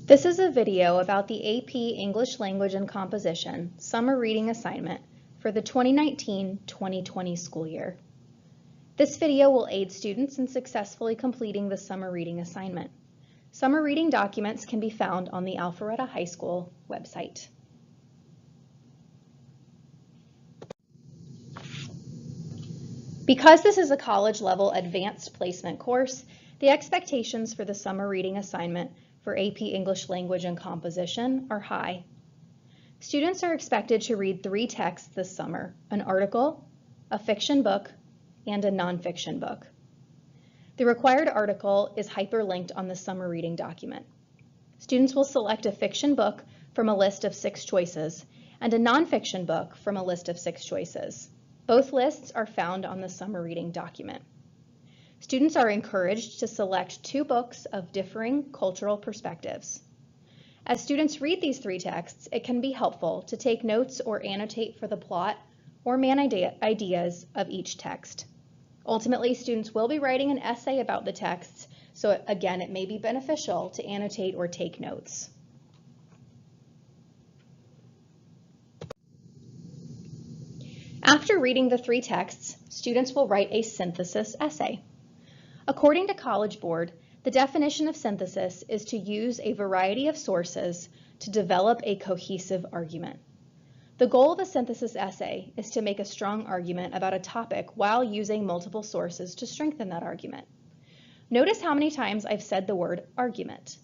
This is a video about the AP English Language and Composition Summer Reading Assignment for the 2019-2020 school year. This video will aid students in successfully completing the summer reading assignment. Summer reading documents can be found on the Alpharetta High School website. Because this is a college-level advanced placement course, the expectations for the summer reading assignment for AP English Language and Composition are high. Students are expected to read 3 texts this summer: an article, a fiction book, and a nonfiction book. The required article is hyperlinked on the summer reading document. Students will select a fiction book from a list of 6 choices and a nonfiction book from a list of 6 choices. Both lists are found on the summer reading document. Students are encouraged to select 2 books of differing cultural perspectives. As students read these 3 texts, it can be helpful to take notes or annotate for the plot or main ideas of each text. Ultimately, students will be writing an essay about the texts, so again, it may be beneficial to annotate or take notes. After reading the 3 texts, students will write a synthesis essay. According to College Board, the definition of synthesis is to use a variety of sources to develop a cohesive argument. The goal of a synthesis essay is to make a strong argument about a topic while using multiple sources to strengthen that argument. Notice how many times I've said the word argument.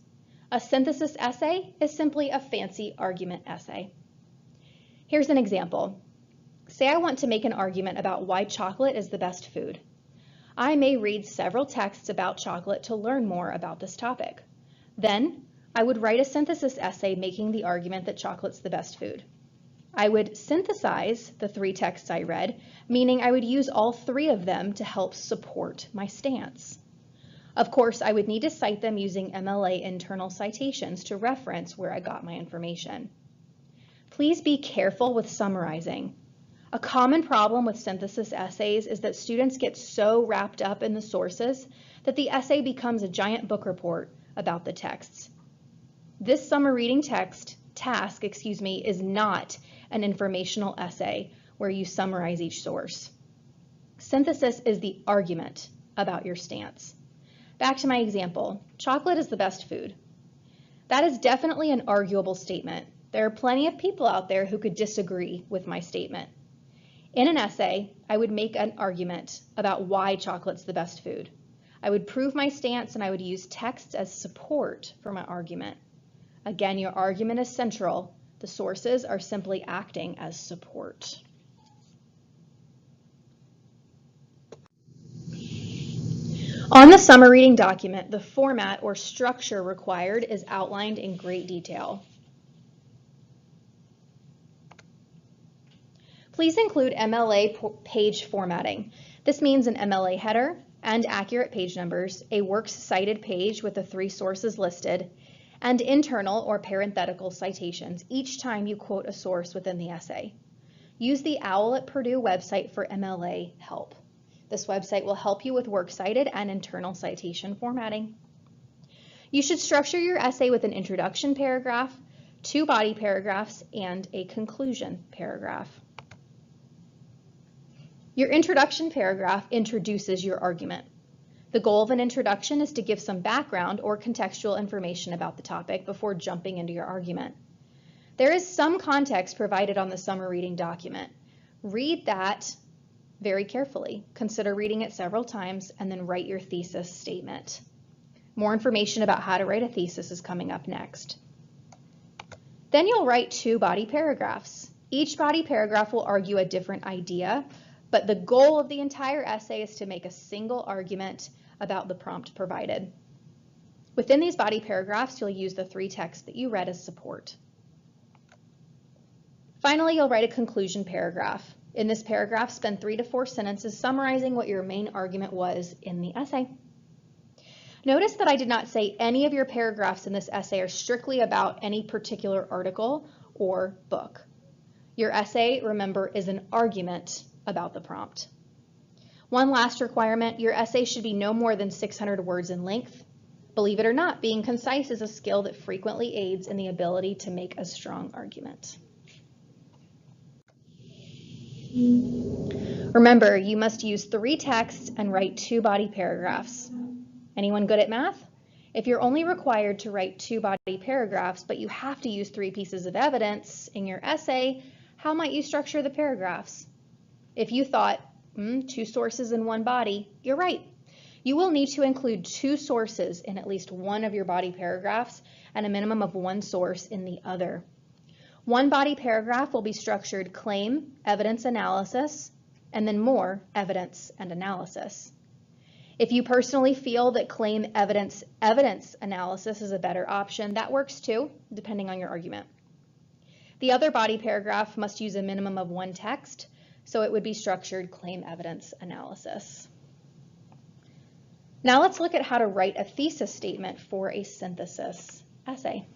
A synthesis essay is simply a fancy argument essay. Here's an example. Say I want to make an argument about why chocolate is the best food. I may read several texts about chocolate to learn more about this topic. Then, I would write a synthesis essay making the argument that chocolate's the best food. I would synthesize the 3 texts I read, meaning I would use all 3 of them to help support my stance. Of course, I would need to cite them using MLA internal citations to reference where I got my information. Please be careful with summarizing. A common problem with synthesis essays is that students get so wrapped up in the sources that the essay becomes a giant book report about the texts. This summer reading task is not an informational essay where you summarize each source. Synthesis is the argument about your stance. Back to my example, chocolate is the best food. That is definitely an arguable statement. There are plenty of people out there who could disagree with my statement. In an essay, I would make an argument about why chocolate's the best food. I would prove my stance and I would use text as support for my argument. Again, your argument is central. The sources are simply acting as support. On the summer reading document, the format or structure required is outlined in great detail. Please include MLA page formatting. This means an MLA header and accurate page numbers, a works cited page with the 3 sources listed, and internal or parenthetical citations each time you quote a source within the essay. Use the OWL at Purdue website for MLA help. This website will help you with works cited and internal citation formatting. You should structure your essay with an introduction paragraph, 2 body paragraphs, and a conclusion paragraph. Your introduction paragraph introduces your argument. The goal of an introduction is to give some background or contextual information about the topic before jumping into your argument. There is some context provided on the summer reading document. Read that very carefully. Consider reading it several times and then write your thesis statement. More information about how to write a thesis is coming up next. Then you'll write 2 body paragraphs. Each body paragraph will argue a different idea, but the goal of the entire essay is to make a single argument about the prompt provided. Within these body paragraphs, you'll use the 3 texts that you read as support. Finally, you'll write a conclusion paragraph. In this paragraph, spend 3 to 4 sentences summarizing what your main argument was in the essay. Notice that I did not say any of your paragraphs in this essay are strictly about any particular article or book. Your essay, remember, is an argument about the prompt. One last requirement, your essay should be no more than 600 words in length. Believe it or not, being concise is a skill that frequently aids in the ability to make a strong argument. Remember, you must use 3 texts and write 2 body paragraphs. Anyone good at math? If you're only required to write 2 body paragraphs, but you have to use 3 pieces of evidence in your essay, how might you structure the paragraphs? If you thought, 2 sources in 1 body, you're right. You will need to include 2 sources in at least one of your body paragraphs and a minimum of 1 source in the other. One body paragraph will be structured claim, evidence, analysis, and then more evidence and analysis. If you personally feel that claim, evidence, analysis is a better option, that works too, depending on your argument. The other body paragraph must use a minimum of 1 text, so it would be structured claim, evidence, analysis. Now let's look at how to write a thesis statement for a synthesis essay.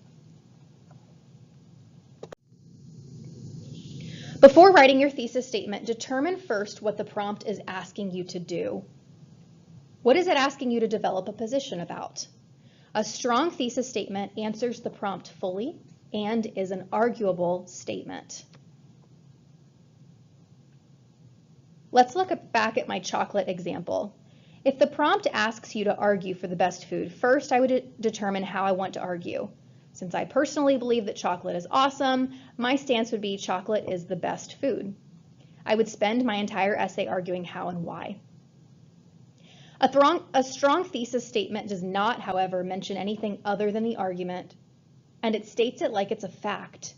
Before writing your thesis statement, determine first what the prompt is asking you to do. What is it asking you to develop a position about? A strong thesis statement answers the prompt fully and is an arguable statement. Let's look back at my chocolate example. If the prompt asks you to argue for the best food, first I would determine how I want to argue. Since I personally believe that chocolate is awesome, my stance would be chocolate is the best food. I would spend my entire essay arguing how and why. A strong thesis statement does not, however, mention anything other than the argument, and it states it like it's a fact.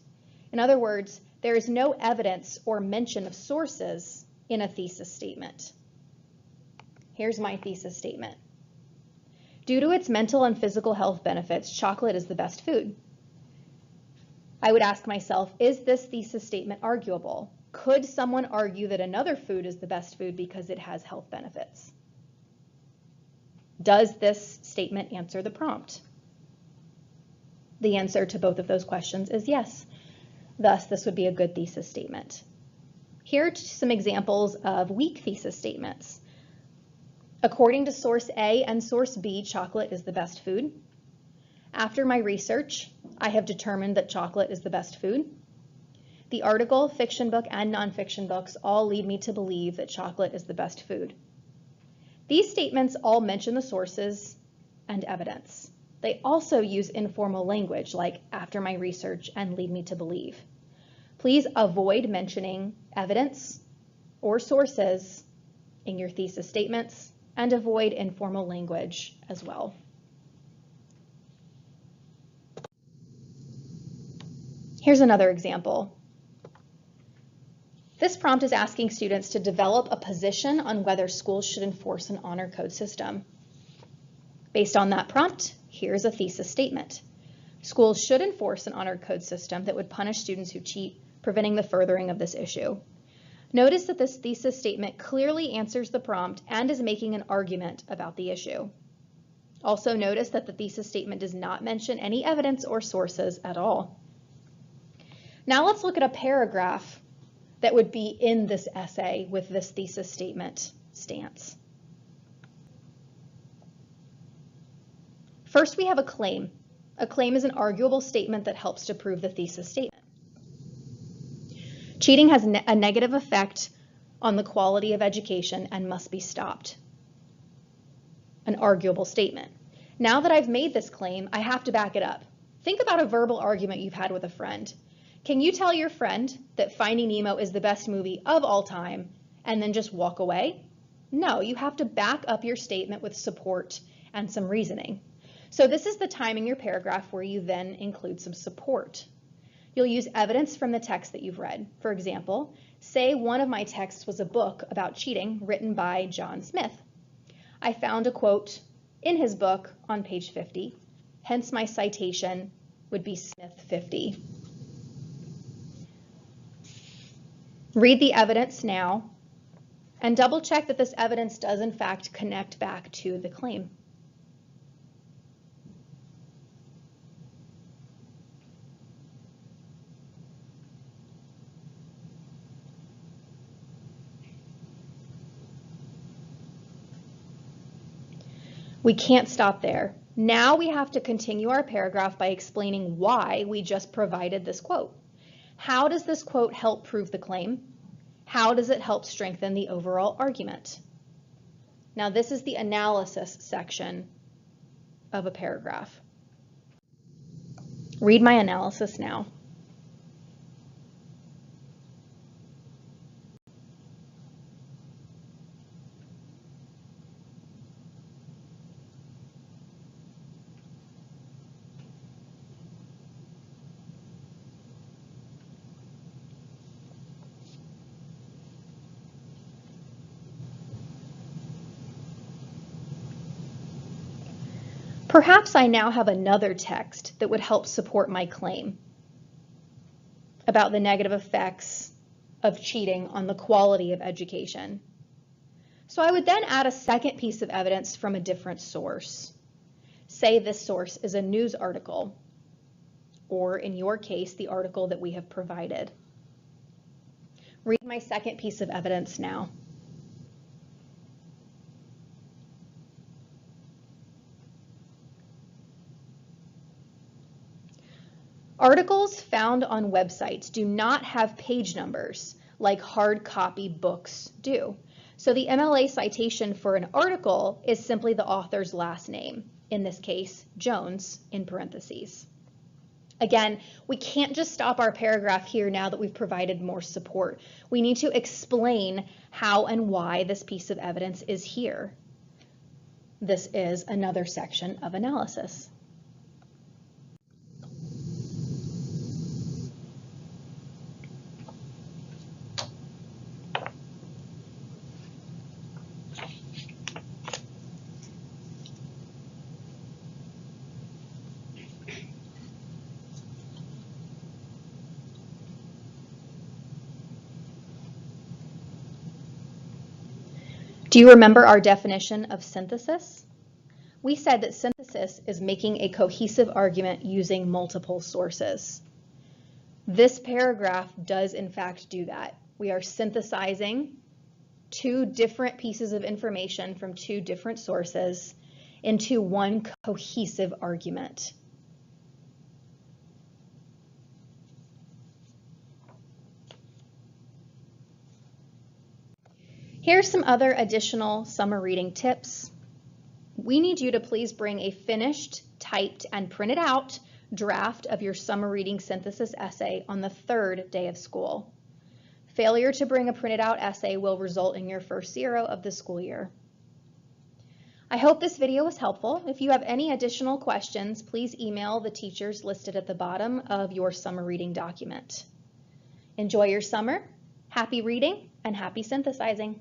In other words, there is no evidence or mention of sources in a thesis statement. Here's my thesis statement. Due to its mental and physical health benefits, chocolate is the best food. I would ask myself, is this thesis statement arguable? Could someone argue that another food is the best food because it has health benefits? Does this statement answer the prompt? The answer to both of those questions is yes. Thus, this would be a good thesis statement. Here are some examples of weak thesis statements. According to source A and source B, chocolate is the best food. After my research, I have determined that chocolate is the best food. The article, fiction book, and nonfiction books all lead me to believe that chocolate is the best food. These statements all mention the sources and evidence. They also use informal language like after my research and lead me to believe. Please avoid mentioning evidence or sources in your thesis statements and avoid informal language as well. Here's another example. This prompt is asking students to develop a position on whether schools should enforce an honor code system. Based on that prompt, here's a thesis statement. Schools should enforce an honor code system that would punish students who cheat, preventing the furthering of this issue. Notice that this thesis statement clearly answers the prompt and is making an argument about the issue. Also notice that the thesis statement does not mention any evidence or sources at all. Now let's look at a paragraph that would be in this essay with this thesis statement stance. First, we have a claim. A claim is an arguable statement that helps to prove the thesis statement. Cheating has a negative effect on the quality of education and must be stopped. An arguable statement. Now that I've made this claim, I have to back it up. Think about a verbal argument you've had with a friend. Can you tell your friend that Finding Nemo is the best movie of all time and then just walk away? No, you have to back up your statement with support and some reasoning. So this is the time in your paragraph where you then include some support. You'll use evidence from the text that you've read. For example, say one of my texts was a book about cheating written by John Smith. I found a quote in his book on page 50, hence my citation would be Smith 50. Read the evidence now and double check that this evidence does in fact connect back to the claim. We can't stop there. Now we have to continue our paragraph by explaining why we just provided this quote. How does this quote help prove the claim? How does it help strengthen the overall argument? Now this is the analysis section of a paragraph. Read my analysis now. Perhaps I now have another text that would help support my claim about the negative effects of cheating on the quality of education. So I would then add a second piece of evidence from a different source. Say this source is a news article, or in your case, the article that we have provided. Read my second piece of evidence now. Articles found on websites do not have page numbers like hard copy books do. So the MLA citation for an article is simply the author's last name, in this case, Jones, in parentheses. Again, we can't just stop our paragraph here now that we've provided more support. We need to explain how and why this piece of evidence is here. This is another section of analysis. Do you remember our definition of synthesis? We said that synthesis is making a cohesive argument using multiple sources. This paragraph does in fact do that. We are synthesizing two different pieces of information from two different sources into one cohesive argument. Here's some other additional summer reading tips. We need you to please bring a finished, typed, and printed out draft of your summer reading synthesis essay on the third day of school. Failure to bring a printed out essay will result in your first 0 of the school year. I hope this video was helpful. If you have any additional questions, please email the teachers listed at the bottom of your summer reading document. Enjoy your summer, happy reading, and happy synthesizing.